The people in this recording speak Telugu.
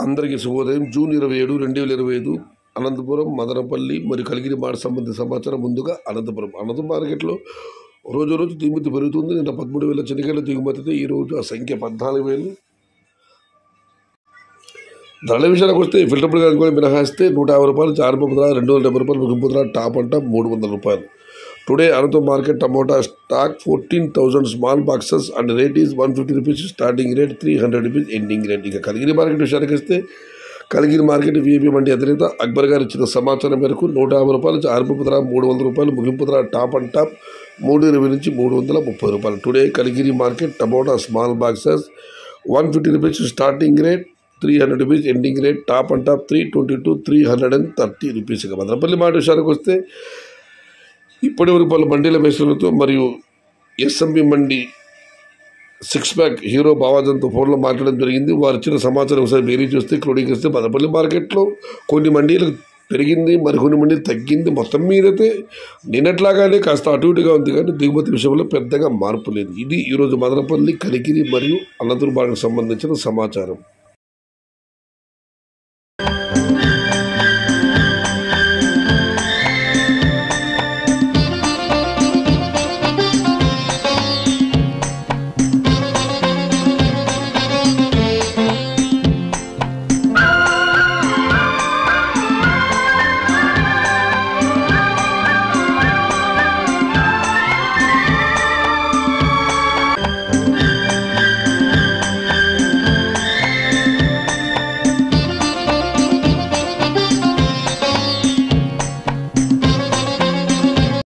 అందరికీ శుభోదయం. జూన్ 27, 2025 అనంతపురం, మదనపల్లి మరియు కలిగిరి మాట సంబంధించిన సమాచారం. ముందుగా అనంతపురం మార్కెట్లో రోజు దిగుమతి పెరుగుతుంది. నిన్న 13,000 చెనికాయల దిగుమతి, ఈరోజు ఆ సంఖ్య 14,000. ధరల విషయానికి వస్తే ఫిల్టర్ కూడా మినహాయిస్తే 150 రూపాయలు, ఆరంభ ధర 270 రూపాయలు, ముగింపు ధర టాప్ అంట 300 రూపాయలు. Today, Aranthapur market tomato stock 14,000 small boxes and rate is 150 rupees starting rate, 300 rupees ending rate. ఇక కలిగిరి మార్కెట్ విషయానికి వస్తే కలిగిరి మార్కెట్ విఐపి మండి అధినేత అక్బర్ గారు ఇచ్చిన సమాచారం మేరకు 150 రూపాయలు, ఆరంభ ధర 300 రూపాయలు, ముగింపు ధర టాప్ అండ్ టాప్ 320 నుంచి 330 రూపాయలు. Today Kaligiri market tomato small boxes 150 rupees starting rate, 300 rupees ending rate, top and top 320 to 330 rupees. ఇక మదనపల్లి మాట విషయానికి వస్తే ఇప్పటి వరకు పలు మండీల మేసలతో మరియు ఎస్ఎంబి మండి 6 ప్యాక్ హీరో బావాజంతో ఫోన్లో మాట్లాడడం జరిగింది. వారు ఇచ్చిన సమాచారం ఒకసారి వేరీ చూస్తే క్లోడింగ్ వస్తే మదనపల్లి మార్కెట్లో కొన్ని మండీలకు పెరిగింది, మరికొన్ని మండీలు తగ్గింది. మొత్తం మీదైతే నిన్నట్లాగానే కాస్త అటు ఇటుగా ఉంది, కానీ దిగుమతి విషయంలో పెద్దగా మార్పు లేదు. ఇది ఈరోజు మదనపల్లి, కలిగిరి మరియు అనంతపురం మార్కెట్కి సంబంధించిన సమాచారం.